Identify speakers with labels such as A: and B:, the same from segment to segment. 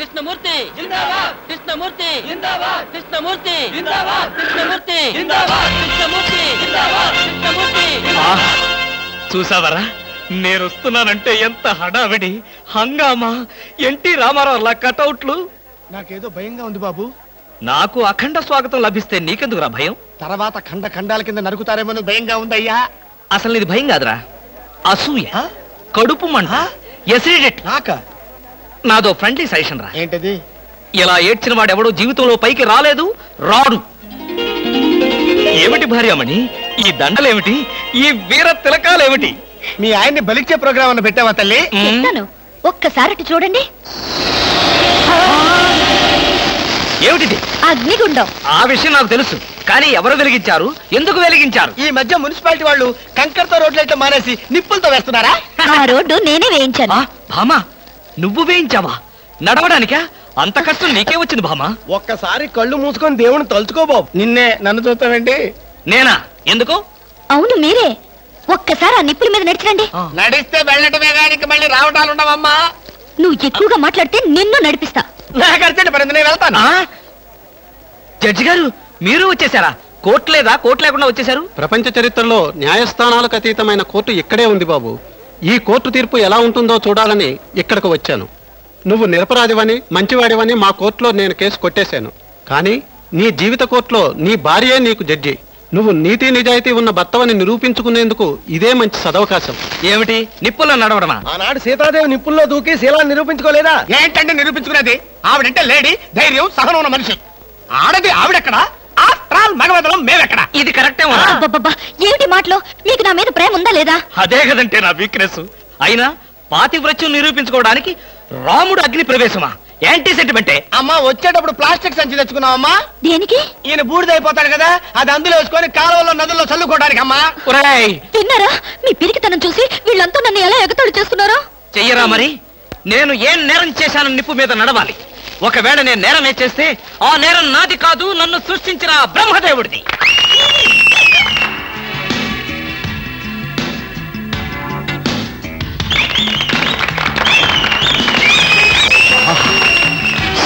A: కృష్ణమూర్తి జిందాబాద్, కృష్ణమూర్తి జిందాబాద్, కృష్ణమూర్తి జిందాబాద్, కృష్ణమూర్తి జిందాబాద్, కృష్ణమూర్తి జిందాబాద్, కృష్ణమూర్తి.
B: చూసావరా, నేను వస్తున్నానంటే ఎంత హడావిడి, హంగామా, ఎన్టీ రామారావు కటౌట్లు.
C: నాకేదో భయంగా ఉంది బాబు.
B: నాకు అఖండ స్వాగతం లభిస్తే నీకెందుకురా భయం?
C: తర్వాత ఖండ ఖండాల కింద నరుకుతారేమో భయంగా ఉందయ్యా.
B: అసలు ఇది భయం కాదురా, అసూయ, కడుపు మంట, ఎసిడిటీ. నాదో ఫ్రెండ్లీ సజెషన్ రా.
C: ఏంటది?
B: ఇలా ఏడ్చిన వాడెవడో జీవితంలో పైకి రాలేదు, రాడు. ఏమిటి భార్యమణి ఈ దండలేమిటి, ఈ వీర తిలకాలేమిటి?
C: మీ ఆయన్ని బలిచ్చే ప్రోగ్రామ్ అన్న పెట్టావా తల్లి?
D: ఒక్కసారి చూడండి.
B: ఏమిటిది?
D: అగ్నిగుండం.
B: ఆ విషయం నాకు తెలుసు, కానీ ఎవరు వెలిగించారు, ఎందుకు వెలిగించారు?
C: ఈ మధ్య మున్సిపాలిటీ వాళ్ళు కంకర్తో రోడ్లైతే మానేసి నిప్పులతో వేస్తున్నారా?
D: ఆ రోడ్డు నేనే వేయించాను.
B: భామా, నువ్వు వేయించావా? నడవడానికా? అంత కష్టం నీకే వచ్చింది భామా?
C: ఒక్కసారి కళ్ళు మూసుకొని దేవుని తలుచుకో బాబు. నిన్నే, నన్ను చూస్తావేంటి?
B: నేనా? ఎందుకు?
D: అవును మీరే. ఒక్కసారి ఆ నిప్పుల మీద నడిచిరండి.
C: నడిస్తే వెళ్ళటమే గానికి మళ్ళీ రావటాలు ఉండవమ్మా.
D: నువ్వు ఎక్కువగా మాట్లాడితే నిన్ను నడిపిస్తా.
C: నాకు అర్జెంట్ పడింది, నేను వెళ్తాను.
B: జడ్జి గారు, మీరు వచ్చేసారా? కోర్టు లేదా? కోర్టు లేకుండా వచ్చేసారు?
E: ప్రపంచ చరిత్రలో న్యాయస్థానాలకు అతీతమైన కోర్టు ఇక్కడే ఉంది బాబు. ఈ కోర్టు తీర్పు ఎలా ఉంటుందో చూడాలని ఇక్కడికి వచ్చాను. నువ్వు నిరపరాధివని, మంచివాడివని మా కోర్టులో నేను కేసు కొట్టేశాను. కానీ నీ జీవిత కోర్టులో నీ భార్యే నీకు జడ్జి. నువ్వు నీతి నిజాయితీ ఉన్న భర్తవని నిరూపించుకునేందుకు ఇదే మంచి సదవకాశం.
B: ఏమిటి, నిప్పుల్లో నడవడమా?
C: ఆనాడు సీతాదేవి నిప్పుల్లో దూకి శీలాన్ని నిరూపించుకోలేదా? ఏంటంటే నిరూపించుకునేది? ఆవిడంటే లేడీ, ధైర్యం, సహనం ఉన్న మనిషి. ఆడది ఆవిడెక్కడ, ఆఫ్టర్ మగవదలం మేమెక్కడ?
B: ఇది కరెక్టే.
D: ఏమిటి మాటలు? మీకు నా మీద ప్రేమ ఉందా లేదా?
B: అదే కదంటే నా వీక్నెస్. అయినా పాతివ్రత్యం నిరూపించుకోవడానికి రాముడు అగ్ని ప్రవేశమా? యాంటీ సెంటిమెంటే.
C: అమ్మా, వచ్చేటప్పుడు ప్లాస్టిక్ సంచి తెచ్చుకున్నావమ్మా.
D: దేనికి?
C: ఈయన బూడిదైపోతాడు కదా, అది అందులో వేసుకొని కాలువలో నదుల్లో చల్లుకోవడానికి. అమ్మా
D: తిన్నారా? మీ పిరికితనం చూసి వీళ్ళంతా నన్ను ఎలా ఎగతాళి చేస్తున్నారో.
B: చెయ్యరా మరి? నేను ఏం నేరం చేశాను నిప్పు మీద నడవాలి. ఒకవేళ నేను నేరమే చేస్తే ఆ నేరం నాది కాదు, నన్ను సృష్టించిన బ్రహ్మదేవుడిది.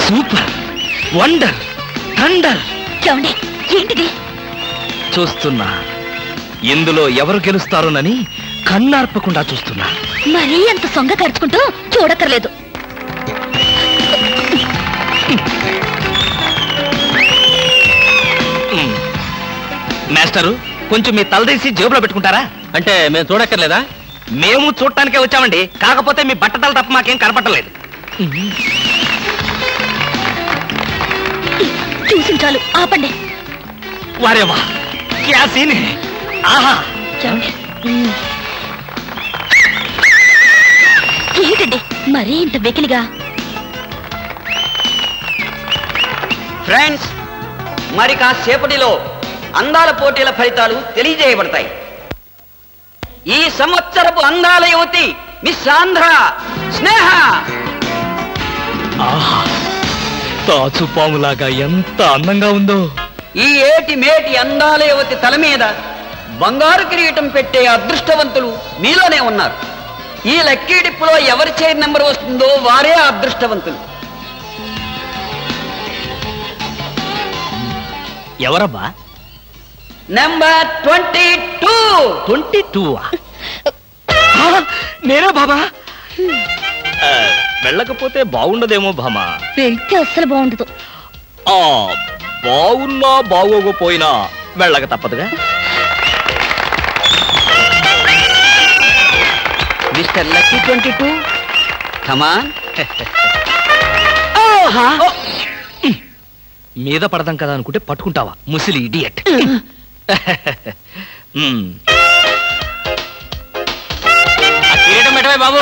B: Super, wonder, thunder.
D: ఏంటిది?
B: చూస్తున్నా, ఇందులో ఎవరు గెలుస్తారోనని కన్నార్పకుండా చూస్తున్నా.
D: మరీ అంత సొంగ కరుచుకుంటూ చూడక్కర్లేదు.
B: మాస్టరు, కొంచెం మీ తలదీసి జేబులో పెట్టుకుంటారా?
E: అంటే మేము చూడక్కర్లేదా?
B: మేము చూడటానికే వచ్చామండి, కాకపోతే మీ బట్టతలు తప్ప మాకేం కనపట్టలేదు.
D: చూసించాలు, ఆపండి.
B: వారేవా, క్యా సీన్ హై. ఆహా,
D: ఏంటండి మరీ ఇంత వెకిలిగా?
A: ఫ్రెండ్స్, మరి కాసేపటిలో అందాల పోటీల ఫలితాలు తెలియజేయబడతాయి. ఈ సంవత్సరపు అందాల యువతి మిస్ ఆంధ్ర స్నేహ.
B: ఆహా, తాచుపాములాగా ఎంత అందంగా ఉందో.
A: ఈ ఏటి మేటి అందాల యువతి తల మీద బంగారు కిరీటం పెట్టే అదృష్టవంతులు మీలోనే ఉన్నారు. ఈ లక్కీ డిప్పులో ఎవరి చైర్ నెంబర్ వస్తుందో వారే అదృష్టవంతులు.
B: ఎవరబ్బా?
A: నెంబర్ 22.
B: 22? నేనే బాబా. వెళ్ళకపోతే బాగుండదేమో భామా.
D: వెళ్తే అస్సలు బాగుండదు.
B: బాగున్నా బాగోకపోయినా వెళ్ళక తప్పదుగా.
A: మిస్టర్ లక్కీ 22, కమాన్.
B: మీద పడదాం కదా అనుకుంటే పట్టుకుంటావా, ముసిలి ఇడియట్. కిరీటం పెట్టవే బాబు.